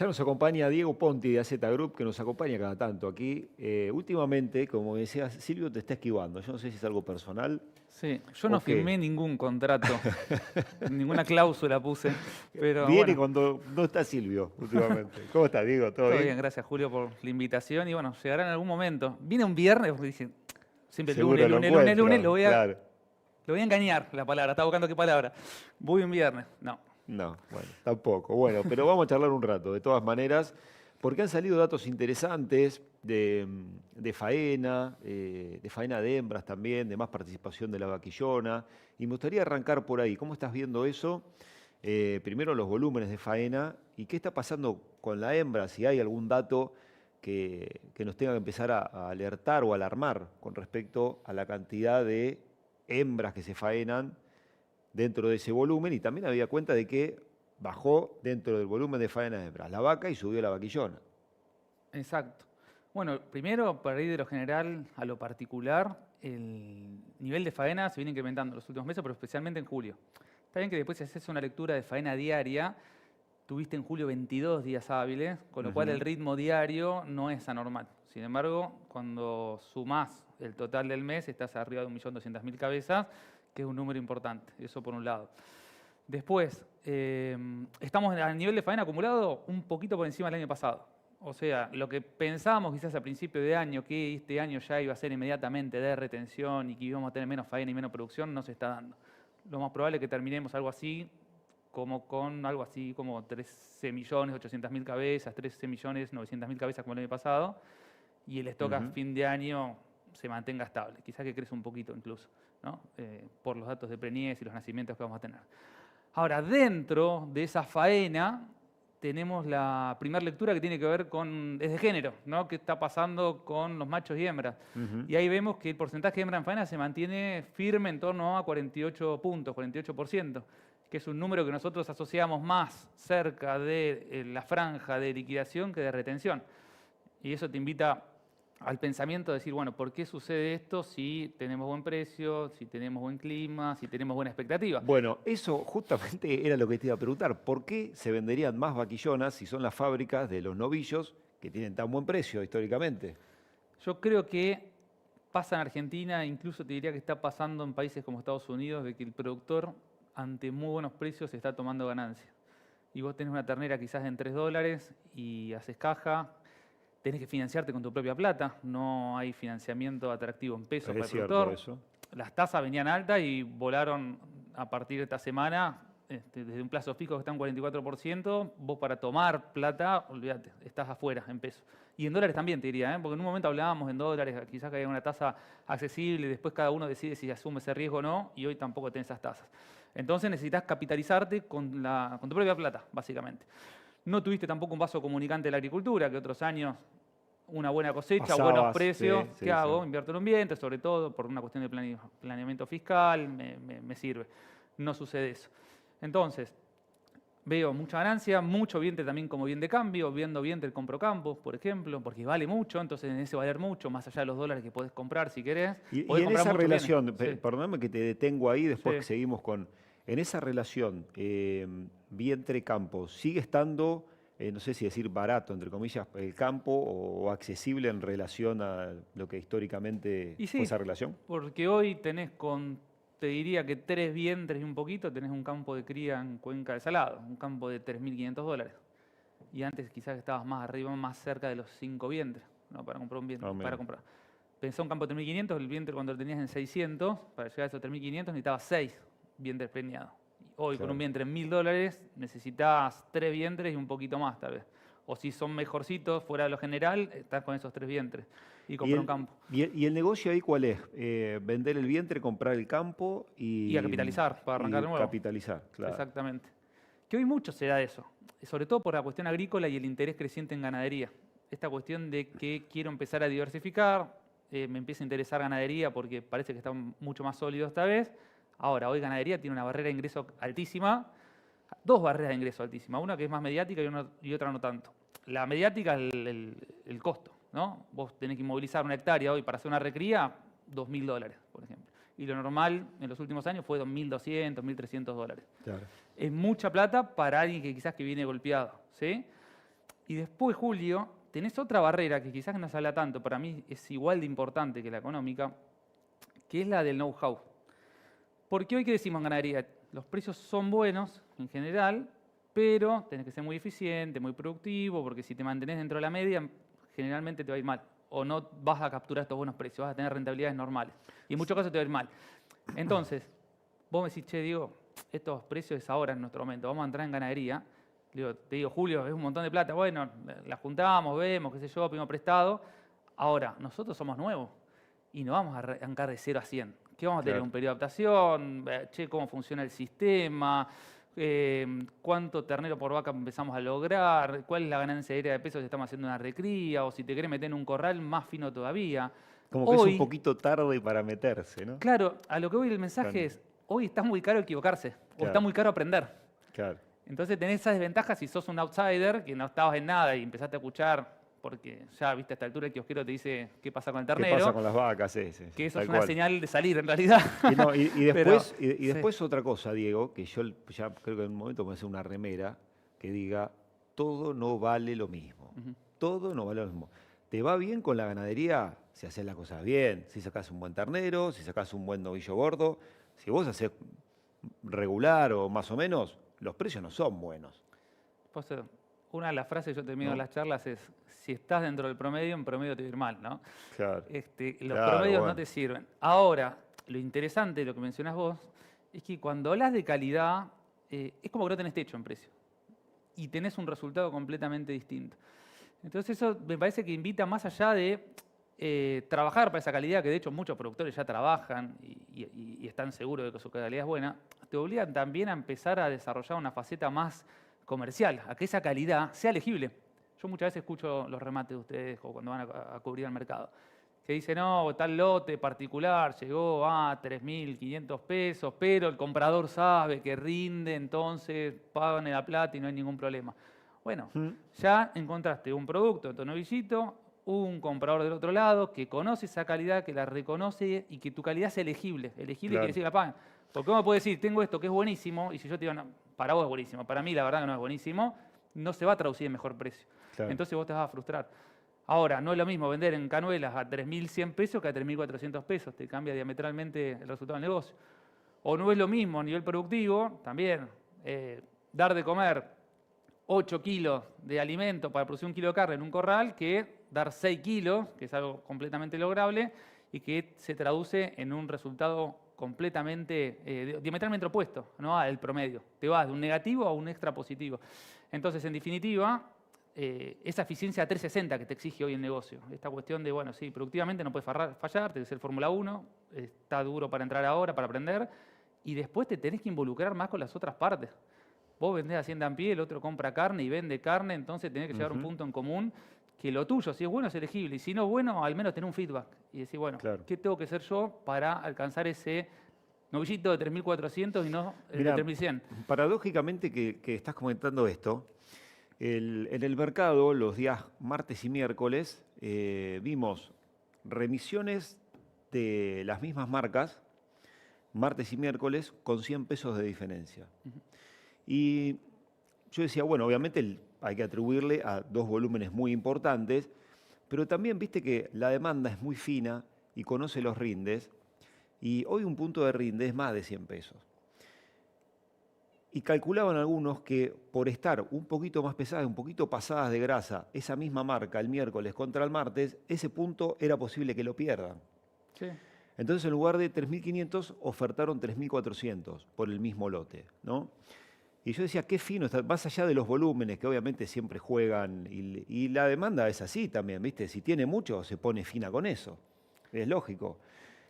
Ya nos acompaña Diego Ponti de AZ Group, que nos acompaña cada tanto aquí. Últimamente, como decías, Silvio te está esquivando. Yo no sé si es algo personal Sí, yo no o qué. firmé ningún contrato, ninguna cláusula puse, pero Viene bueno, cuando no está Silvio últimamente. ¿Cómo está, Diego? ¿Todo todo bien? bien, gracias Julio por la invitación y bueno, llegará en algún momento. Vine un viernes porque dije, siempre lunes, Seguro lo lunes, lunes, lunes, encuentro, claro. lo voy a engañar la palabra, estaba buscando qué palabra. Voy un viernes, no. No, bueno, tampoco. Bueno, pero vamos a charlar un rato, de todas maneras, porque han salido datos interesantes de faena de hembras también, de más participación de la vaquillona. Y me gustaría arrancar por ahí. ¿Cómo estás viendo eso? Primero los volúmenes de faena y qué está pasando con la hembra, si hay algún dato que nos tenga que empezar a alertar o alarmar con respecto a la cantidad de hembras que se faenan dentro de ese volumen, y también había cuenta de que bajó dentro del volumen de faena de hembras la vaca y subió la vaquillona. Exacto. Bueno, primero, para ir de lo general a lo particular, el nivel de faena se viene incrementando en los últimos meses, pero especialmente en julio. Está bien que después si haces una lectura de faena diaria, tuviste en julio 22 días hábiles, con lo cual el Ujú. ritmo diario no es anormal. Sin embargo, cuando sumás el total del mes, estás arriba de 1.200.000 cabezas, que es un número importante. Eso por un lado. Después, estamos a nivel de faena acumulado un poquito por encima del año pasado. O sea, lo que pensábamos quizás a principio de año, que este año ya iba a ser inmediatamente de retención y que íbamos a tener menos faena y menos producción, no se está dando. Lo más probable es que terminemos algo así como 13.800.000 cabezas, 13.900.000 cabezas como el año pasado, y el stock a Ujú. fin de año se mantenga estable, quizás que crezca un poquito incluso, ¿no? Por los datos de preñez y los nacimientos que vamos a tener. Ahora, dentro de esa faena tenemos la primera lectura que tiene que ver es de género, ¿no? ¿Qué está pasando con los machos y hembras? Ujú. Y ahí vemos que el porcentaje de hembra en faena se mantiene firme en torno a 48 puntos, 48%, que es un número que nosotros asociamos más cerca de la franja de liquidación que de retención. Y eso te invita al pensamiento de decir, bueno, ¿por qué sucede esto si tenemos buen precio, si tenemos buen clima, si tenemos buena expectativa? Bueno, eso justamente era lo que te iba a preguntar. ¿Por qué se venderían más vaquillonas si son las fábricas de los novillos que tienen tan buen precio históricamente? Yo creo que pasa en Argentina, incluso te diría que está pasando en países como Estados Unidos, de que el productor ante muy buenos precios está tomando ganancias. Y vos tenés una ternera quizás en $3 y haces caja, tenés que financiarte con tu propia plata, no hay financiamiento atractivo en pesos para Es el cierto productor. eso. Las tasas venían altas y volaron a partir de esta semana, desde un plazo fijo que está en 44%, vos para tomar plata, olvídate, estás afuera en pesos. Y en dólares también te diría, porque en un momento hablábamos en dólares, quizás que haya una tasa accesible, después cada uno decide si asume ese riesgo o no, y hoy tampoco tenés esas tasas. Entonces necesitas capitalizarte con tu propia plata, básicamente. No tuviste tampoco un vaso comunicante de la agricultura, que otros años una buena cosecha, buenos Pasabas, precios, sí, ¿qué sí, sí. hago? Invierto en un vientre, sobre todo por una cuestión de planeamiento fiscal, me sirve. No sucede eso. Entonces, veo mucha ganancia, mucho vientre también como bien de cambio, viendo vientre compro campos, por ejemplo, porque vale mucho, entonces en ese valer mucho, más allá de los dólares que podés comprar si querés, Y podés en comprar esa muchos bienes. relación, Sí, perdóname que te detengo ahí, después que sí. seguimos con, en esa relación vientre-campo, ¿sigue estando, no sé si decir barato, entre comillas, el campo o accesible en relación a lo que históricamente Y fue sí, esa relación? porque hoy tenés te diría que 3 vientres y un poquito, tenés un campo de cría en Cuenca de Salado, un campo de $3.500. Y antes quizás estabas más arriba, más cerca de los 5 vientres, ¿no? Para comprar un vientre, Ah, para mira, comprar. Pensá un campo de 3.500, el vientre cuando lo tenías en 600, para llegar a esos 3.500 necesitabas 6 vientres preñados. Hoy con un claro. vientre en $1.000 necesitas 3 vientres y un poquito más tal vez. O si son mejorcitos, fuera de lo general, estás con esos 3 vientres y comprar un campo. Y el negocio ahí cuál es? Vender el vientre, comprar el campo Y a capitalizar, para arrancar y de nuevo. capitalizar, claro. Exactamente. Que hoy mucho se da eso, sobre todo por la cuestión agrícola y el interés creciente en ganadería. Esta cuestión de que quiero empezar a diversificar, me empieza a interesar ganadería porque parece que está mucho más sólido esta vez. Ahora, hoy ganadería tiene una barrera de ingreso altísima, dos barreras de ingreso altísimas, una que es más mediática y otra no tanto. La mediática es el costo, ¿no? Vos tenés que inmovilizar una hectárea hoy para hacer una recría, $2.000, por ejemplo. Y lo normal en los últimos años fue $2.200, $1.300. Claro. Es mucha plata para alguien que quizás que viene golpeado, ¿sí? Y después, Julio, tenés otra barrera que quizás no se habla tanto, para mí es igual de importante que la económica, que es la del know-how. Porque hoy, ¿qué decimos en ganadería? Los precios son buenos en general, pero tenés que ser muy eficiente, muy productivo, porque si te mantenés dentro de la media, generalmente te va a ir mal. O no vas a capturar estos buenos precios, vas a tener rentabilidades normales. Y en muchos casos te va a ir mal. Entonces, vos me decís, che, Diego, estos precios es ahora en nuestro momento, vamos a entrar en ganadería. Te digo, Julio, es un montón de plata. Bueno, la juntamos, vemos, qué sé yo, pedimos prestado. Ahora, nosotros somos nuevos y no vamos a arrancar de 0 a 100. ¿Qué vamos a tener? Claro. Un periodo de adaptación, che, cómo funciona el sistema, cuánto ternero por vaca empezamos a lograr, cuál es la ganancia aérea de peso si estamos haciendo una recría, o si te querés meter en un corral más fino todavía. Como que es un Hoy, poquito tarde para meterse, ¿no? claro, a lo que voy el mensaje Claro. es, hoy está muy caro equivocarse, o está Claro. muy caro aprender. Claro. Entonces tenés esas desventajas si sos un outsider, que no estabas en nada y empezaste a escuchar, porque ya, viste, a esta altura el kiosquero te dice qué pasa con el ¿Qué ternero, pasa con las vacas? Sí, sí, que eso tal es una cual. señal de salir en realidad. Y, no, y Pero, después, y sí. después otra cosa, Diego, que yo ya creo que en un momento voy a hacer una remera que diga, todo no vale lo mismo. Ujú. Todo no vale lo mismo. ¿Te va bien con la ganadería? Si haces las cosas bien, si sacás un buen ternero, si sacás un buen novillo gordo. Si vos haces regular o más o menos, los precios no son buenos, Pues, una de las frases que yo termino ¿no? las charlas es, si estás dentro del promedio, en promedio te va a ir mal, ¿no? Claro. Los Claro, promedios no bueno. te sirven. Ahora, lo interesante de lo que mencionás vos, es que cuando hablas de calidad, es como que no tenés techo en precio. Y tenés un resultado completamente distinto. Entonces eso me parece que invita más allá de trabajar para esa calidad, que de hecho muchos productores ya trabajan y están seguros de que su calidad es buena, te obligan también a empezar a desarrollar una faceta más comercial, a que esa calidad sea legible. Yo muchas veces escucho los remates de ustedes o cuando van a cubrir el mercado, que dicen, no, tal lote particular llegó a 3.500 pesos, pero el comprador sabe que rinde, entonces pagan la plata y no hay ningún problema. Bueno, ¿Mm? ya encontraste un producto en tu novillito, un comprador del otro lado que conoce esa calidad, que la reconoce y que tu calidad sea elegible. Elegible Claro. quiere decir la pagan. Porque uno puede decir, tengo esto que es buenísimo, y si yo te digo, no, para vos es buenísimo, para mí la verdad que no es buenísimo, no se va a traducir en mejor precio. Claro. Entonces vos te vas a frustrar. Ahora, no es lo mismo vender en Canuelas a 3.100 pesos que a 3.400 pesos, te cambia diametralmente el resultado del negocio. O no es lo mismo a nivel productivo, también, dar de comer 8 kilos de alimento para producir 1 kilo de carne en un corral que dar 6 kilos, que es algo completamente lograble y que se traduce en un resultado completamente, diametralmente opuesto, ¿no? Al promedio. Te vas de un negativo a un extra positivo. Entonces, en definitiva, esa eficiencia 360 que te exige hoy el negocio, esta cuestión de, bueno, sí, productivamente no puedes fallar, tenés que ser Fórmula 1, está duro para entrar ahora, para aprender, y después te tenés que involucrar más con las otras partes. Vos vendés hacienda en pie, el otro compra carne y vende carne, entonces tenés que llegar a un punto en común que lo tuyo, si es bueno, es elegible, y si no es bueno, al menos tener un feedback y decir, bueno, Claro. ¿qué tengo que hacer yo para alcanzar ese novillito de 3.400 y no el Mirá, de 3.100? paradójicamente que estás comentando esto, en el mercado los días martes y miércoles vimos remisiones de las mismas marcas, martes y miércoles, con 100 pesos de diferencia. Y yo decía, bueno, obviamente hay que atribuirle a dos volúmenes muy importantes, pero también viste que la demanda es muy fina y conoce los rindes, y hoy un punto de rinde es más de 100 pesos. Y calculaban algunos que por estar un poquito más pesadas, un poquito pasadas de grasa, esa misma marca el miércoles contra el martes, ese punto era posible que lo pierdan. Sí. Entonces en lugar de 3.500 ofertaron 3.400 por el mismo lote, ¿no? Y yo decía, qué fino está, más allá de los volúmenes que obviamente siempre juegan, y la demanda es así también, ¿viste? Si tiene mucho, se pone fina con eso, es lógico.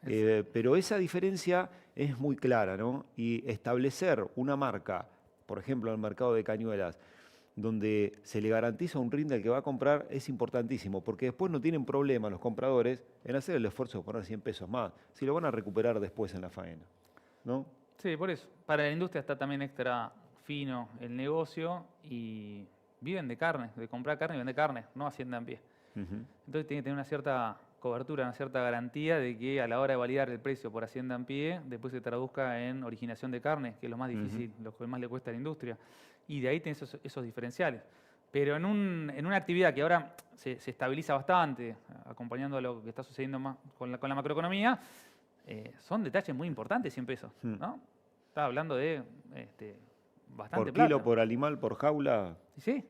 Pero esa diferencia es muy clara, ¿no? Y establecer una marca, por ejemplo, en el mercado de cañuelas, donde se le garantiza un rinde al que va a comprar, es importantísimo, porque después no tienen problema los compradores en hacer el esfuerzo de poner 100 pesos más, si lo van a recuperar después en la faena, ¿no? Sí, por eso. Para la industria está también extra fino el negocio y viven de carne, de comprar carne y vender carne, no hacienda en pie. Ujú. Entonces tiene que tener una cierta cobertura, una cierta garantía de que a la hora de validar el precio por hacienda en pie, después se traduzca en originación de carne, que es lo más difícil, lo que más le cuesta a la industria. Y de ahí tenés esos diferenciales. Pero en una actividad que ahora se estabiliza bastante, acompañando a lo que está sucediendo más con la macroeconomía, son detalles muy importantes 100 pesos, ¿no? Estaba hablando de bastante Por plata. kilo, por animal, por jaula, Sí,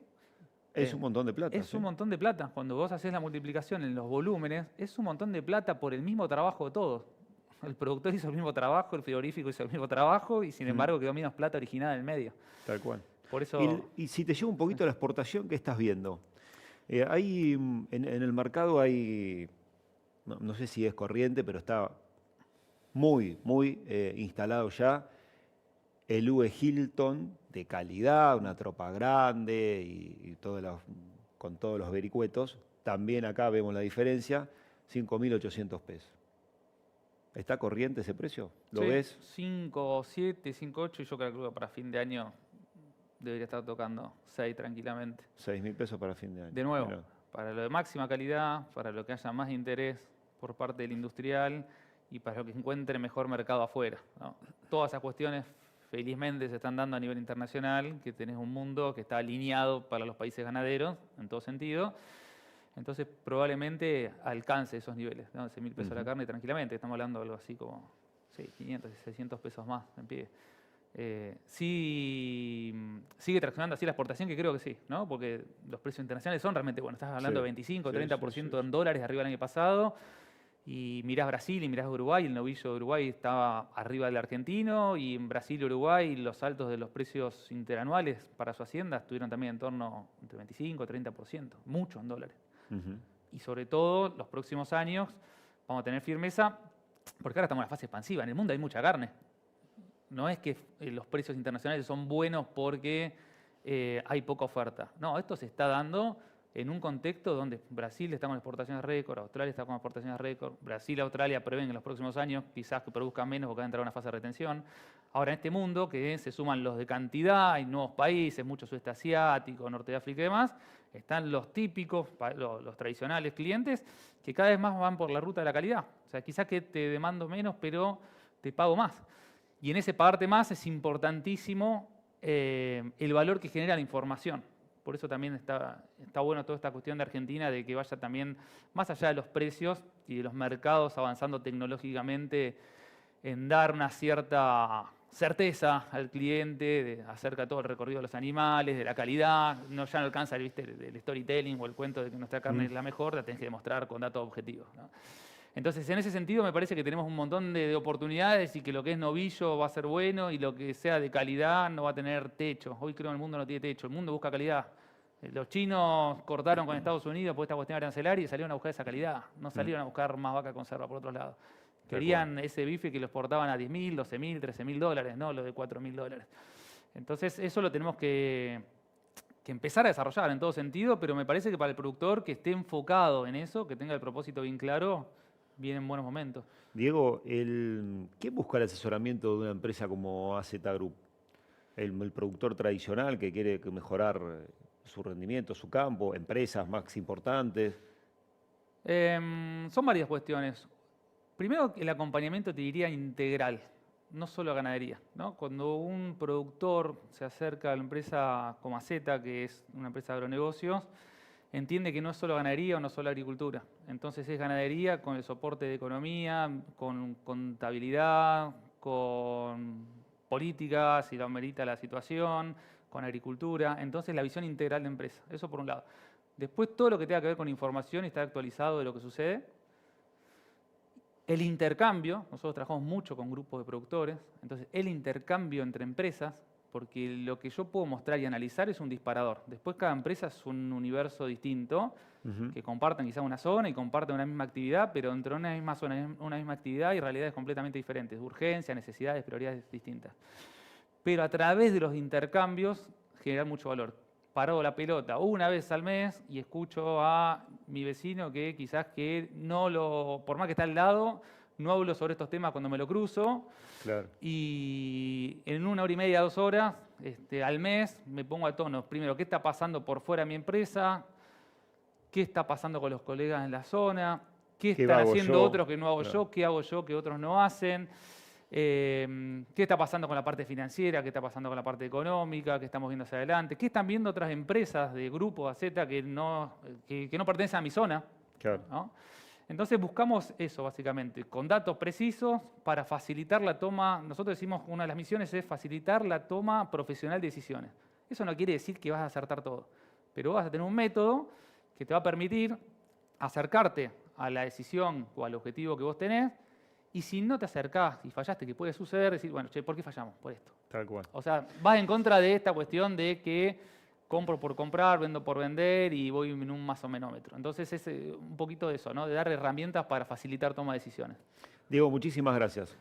es un montón de plata. es ¿sí? un montón de plata. Cuando vos haces la multiplicación en los volúmenes, es un montón de plata por el mismo trabajo de todos. El productor hizo el mismo trabajo, el frigorífico hizo el mismo trabajo y sin embargo quedó menos plata originada en el medio. Tal cual. Por eso... Y si te llevo un poquito a la exportación, ¿qué estás viendo? En el mercado hay, no sé si es corriente, pero está muy instalado ya el UE Hilton de calidad, una tropa grande y con todos los vericuetos. También acá vemos la diferencia, 5.800 pesos. ¿Está corriente ese precio? ¿Lo Sí, ves? 5,7, 5,8 y yo calculo que para fin de año debería estar tocando 6 tranquilamente. 6.000 pesos para fin de año. De nuevo, Mirá. para lo de máxima calidad, para lo que haya más interés por parte del industrial y para lo que encuentre mejor mercado afuera, ¿no? Todas esas cuestiones felizmente se están dando a nivel internacional, que tenés un mundo que está alineado para los países ganaderos en todo sentido. Entonces probablemente alcance esos niveles, ¿no? 11.000 pesos la carne tranquilamente. Estamos hablando de algo así como 500 y 600 pesos más en pie. Sí, sigue traccionando así la exportación, que creo que sí, ¿no? Porque los precios internacionales son realmente buenos. Estás hablando Sí, de 25, sí, 30% sí. en dólares arriba del año pasado. Y mirás Brasil y mirás Uruguay, el novillo de Uruguay estaba arriba del argentino y en Brasil y Uruguay los saltos de los precios interanuales para su hacienda estuvieron también en torno entre 25 y 30%, mucho en dólares. Y sobre todo los próximos años vamos a tener firmeza porque ahora estamos en la fase expansiva, en el mundo hay mucha carne. No es que los precios internacionales son buenos porque hay poca oferta. No, esto se está dando en un contexto donde Brasil está con exportaciones récord, Australia está con exportaciones récord, Brasil y Australia prevén en los próximos años quizás que produzcan menos porque van a entrar a una fase de retención. Ahora en este mundo que se suman los de cantidad, hay nuevos países, mucho sudeste asiático, norte de África y demás, están los típicos, los tradicionales clientes que cada vez más van por la ruta de la calidad. O sea, quizás que te demando menos, pero te pago más. Y en ese pagarte más es importantísimo el valor que genera la información. Por eso también está bueno toda esta cuestión de Argentina, de que vaya también más allá de los precios y de los mercados avanzando tecnológicamente en dar una cierta certeza al cliente acerca de todo el recorrido de los animales, de la calidad. No, ya no alcanza el storytelling o el cuento de que nuestra carne es la mejor, la tenés que demostrar con datos objetivos, ¿no? Entonces, en ese sentido, me parece que tenemos un montón de oportunidades y que lo que es novillo va a ser bueno y lo que sea de calidad no va a tener techo. Hoy creo que el mundo no tiene techo, el mundo busca calidad. Los chinos cortaron con Estados Unidos por esta cuestión arancelaria y salieron a buscar esa calidad. No salieron a buscar más vaca conserva por otros lados. Querían ese bife que lo exportaban a 10.000, 12.000, 13.000 dólares, no lo de 4.000 dólares. Entonces, eso lo tenemos que empezar a desarrollar en todo sentido, pero me parece que para el productor que esté enfocado en eso, que tenga el propósito bien claro, vienen buenos momentos. Diego, ¿qué busca el asesoramiento de una empresa como AZ Group? El productor tradicional que quiere mejorar su rendimiento, su campo, empresas más importantes. Son varias cuestiones. Primero, el acompañamiento te diría integral, no solo a ganadería, ¿no? Cuando un productor se acerca a la empresa como AZ, que es una empresa de agronegocios, entiende que no es solo ganadería o no solo agricultura. Entonces es ganadería con el soporte de economía, con contabilidad, con políticas, si lo amerita la situación, con agricultura. Entonces la visión integral de empresa. Eso por un lado. Después todo lo que tenga que ver con información y estar actualizado de lo que sucede. El intercambio, nosotros trabajamos mucho con grupos de productores, entonces el intercambio entre empresas, porque lo que yo puedo mostrar y analizar es un disparador. Después cada empresa es un universo distinto, que comparten quizás una zona y comparten una misma actividad, pero dentro de una misma zona, una misma actividad y realidades completamente diferentes, urgencias, necesidades, prioridades distintas. Pero a través de los intercambios generar mucho valor. Paro la pelota una vez al mes y escucho a mi vecino que quizás que no lo, por más que está al lado, no hablo sobre estos temas cuando me lo cruzo. Claro. Y en 1 hora y media, 2 horas, al mes, me pongo a tono. Primero, ¿qué está pasando por fuera de mi empresa? ¿Qué está pasando con los colegas en la zona? ¿Qué están haciendo otros que no hago yo? ¿Qué hago yo que otros no hacen? ¿Qué está pasando con la parte financiera? ¿Qué está pasando con la parte económica? ¿Qué estamos viendo hacia adelante? ¿Qué están viendo otras empresas de Grupo AZ que no pertenecen a mi zona? Claro. ¿No? Entonces buscamos eso, básicamente, con datos precisos para facilitar la toma. Nosotros decimos una de las misiones es facilitar la toma profesional de decisiones. Eso no quiere decir que vas a acertar todo, pero vas a tener un método que te va a permitir acercarte a la decisión o al objetivo que vos tenés. Y si no te acercás y fallaste, que puede suceder, decir, bueno, che, ¿por qué fallamos? Por esto. Tal cual. O sea, vas en contra de esta cuestión de que compro por comprar, vendo por vender y voy en un más o menómetro. Entonces es un poquito de eso, ¿no? De dar herramientas para facilitar toma de decisiones. Diego, muchísimas gracias.